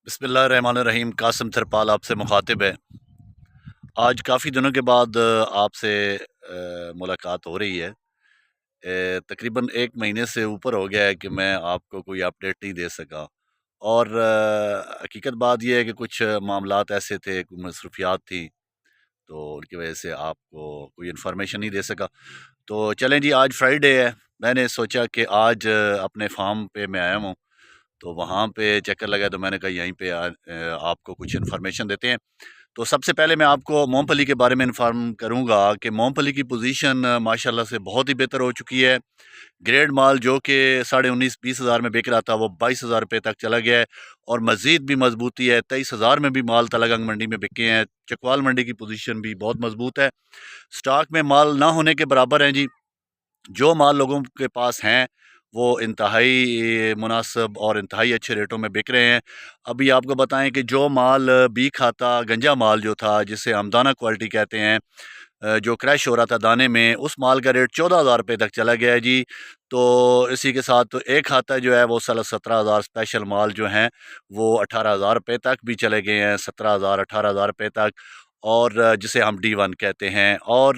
बिस्मिल्लाहिर्रहमानिर्रहीम। कासिम थरपाल आपसे मुखातिब है। आज काफ़ी दिनों के बाद आपसे मुलाकात हो रही है। तकरीबन 1 महीने से ऊपर हो गया है कि मैं आपको कोई अपडेट नहीं दे सका, और हकीकत बात यह है कि कुछ मामलात ऐसे थे, कुछ मसरूफियात थी, तो उनकी वजह से आपको कोई इन्फॉर्मेशन नहीं दे सका। तो चलें जी, आज फ्राइडे है। मैंने सोचा कि आज अपने फार्म पे मैं आया हूँ, तो वहाँ पे चक्कर लगा, तो मैंने कहा यहीं पे आपको कुछ इन्फॉर्मेशन देते हैं। तो सबसे पहले मैं आपको मूंगफली के बारे में इन्फॉर्म करूंगा कि मूंगफली की पोजीशन माशाल्लाह से बहुत ही बेहतर हो चुकी है। ग्रेड माल जो कि 19,500-20 हज़ार में बिक रहा था, वो 22 हज़ार रुपये तक चला गया है, और मज़ीद भी मजबूती है। 23 हज़ार में भी माल तलागंग मंडी में बिके हैं। चकवाल मंडी की पोजीशन भी बहुत मजबूत है। स्टॉक में माल ना होने के बराबर हैं जी। जो माल लोगों के पास हैं, वो इंतहाई मुनासिब और इंतहाई अच्छे रेटों में बिक रहे हैं। अभी आपको बताएं कि जो माल बी खाता गंजा माल जो था, जिसे हम दाना क्वालिटी कहते हैं, जो क्रैश हो रहा था दाने में, उस माल का रेट 14,000 रुपये तक चला गया है जी। तो इसी के साथ तो एक खाता जो है वो 17,000 स्पेशल माल जो हैं, वो 18,000 रुपये तक भी चले गए हैं, 17,000 18,000 रुपये तक। और जिसे हम D1 कहते हैं। और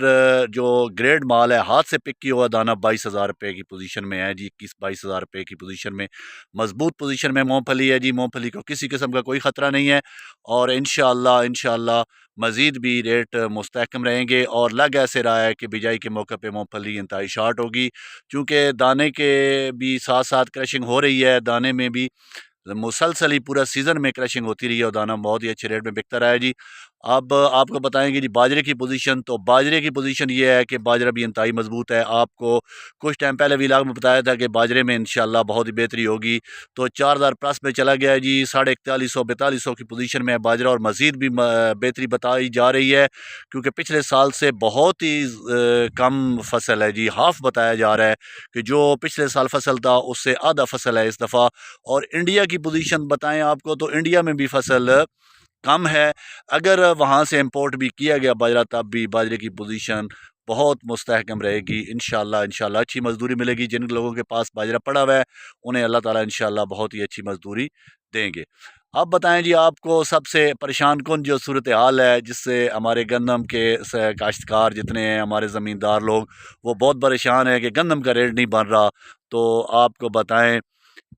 जो ग्रेड माल है, हाथ से पिक किया हुआ दाना 22,000 रुपये की पोजीशन में है जी। 21-22 हज़ार रुपये की पोजीशन में मजबूत पोजीशन में मूंगफली है जी। मूंगफली को किसी किस्म का कोई ख़तरा नहीं है, और इंशाअल्लाह इंशाअल्लाह मज़ीद भी रेट मुस्तहकम रहेंगे। और लग ऐसे रहा है कि बिजाई के मौके पे मूंगफली इंतहाई शार्ट होगी, चूँकि दाने के भी साथ साथ क्रशिंग हो रही है। दाने में भी मुसलसल ही पूरा सीज़न में क्रशिंग होती रही है, और दाना बहुत ही अच्छे रेट में बिकता रहा है जी। अब आपको बताएंगे जी बाजरे की पोजीशन। तो बाजरे की पोजीशन ये है कि बाजरा भी इंतहाई मजबूत है। आपको कुछ टाइम पहले व्लॉग में बताया था कि बाजरे में इंशाल्लाह बहुत ही बेहतरी होगी। तो 4,000 प्लस में चला गया है जी। 4150-4200 की पोजीशन में है बाजरा, और मज़ीद भी बेहतरी बताई जा रही है, क्योंकि पिछले साल से बहुत ही कम फसल है जी। हाफ बताया जा रहा है कि जो पिछले साल फसल था, उससे आधा फसल है इस दफ़ा। और इंडिया की पोजीशन बताएं आपको, तो इंडिया में भी फसल कम है। अगर वहाँ से इंपोर्ट भी किया गया बाजरा, तब भी बाजरे की पोजीशन बहुत मुस्तहकम रहेगी। इंशाल्लाह इंशाल्लाह अच्छी मजदूरी मिलेगी। जिन लोगों के पास बाजरा पड़ा हुआ है, उन्हें अल्लाह ताला इंशाल्लाह बहुत ही अच्छी मजदूरी देंगे। अब बताएं जी, आपको सबसे परेशान कौन जो सूरत हाल है, जिससे हमारे गंदम के काश्तकार जितने हैं, हमारे ज़मींदार लोग, वो बहुत परेशान है कि गंदम का रेट नहीं बन रहा। तो आपको बताएं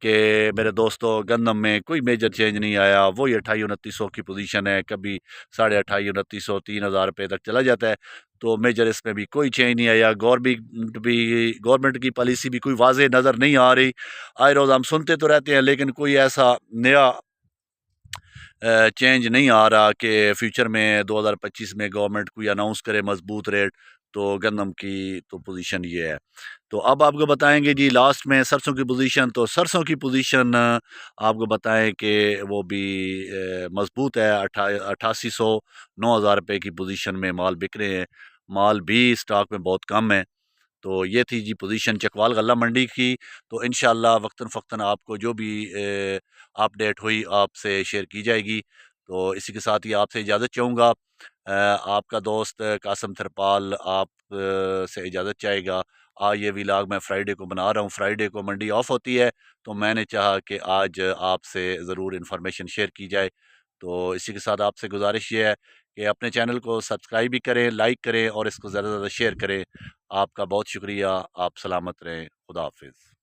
कि मेरे दोस्तों, गंदम में कोई मेजर चेंज नहीं आया। वही 28-2900 की पोजीशन है। कभी 28,500-2900 3,000 रुपये तक चला जाता है। तो मेजर इसमें भी कोई चेंज नहीं आया। गवर्नमेंट की पॉलिसी भी कोई वाज़ेह नज़र नहीं आ रही। आए रोज़ हम सुनते तो रहते हैं, लेकिन कोई ऐसा नया चेंज नहीं आ रहा कि फ्यूचर में 2025 में गवर्नमेंट कोई अनाउंस करे मजबूत रेट। तो गंदम की तो पोजीशन ये है। तो अब आपको बताएंगे जी लास्ट में सरसों की पोजीशन। तो सरसों की पोजीशन आपको बताएं कि वो भी मजबूत है। 8800 9,000 रुपये की पोजीशन में माल बिक रहे हैं। माल भी स्टॉक में बहुत कम है। तो ये थी जी पोजीशन चकवाल गल्ला मंडी की। तो इंशाल्लाह वक्तन फ़क्तन आपको जो भी अपडेट हुई, आपसे शेयर की जाएगी। तो इसी के साथ ही आपसे इजाज़त चाहूँगा। आपका दोस्त कासिम थरपाल आप से इजाज़त चाहेगा। आज ये व्लॉग मैं फ्राइडे को बना रहा हूँ। फ्राइडे को मंडी ऑफ होती है, तो मैंने चाहा कि आज आपसे ज़रूर इन्फॉर्मेशन शेयर की जाए। तो इसी के साथ आपसे गुजारिश ये है कि अपने चैनल को सब्सक्राइब भी करें, लाइक करें, और इसको ज़्यादा से ज़्यादा शेयर करें। आपका बहुत शुक्रिया। आप सलामत रहें। खुदा हाफिज़।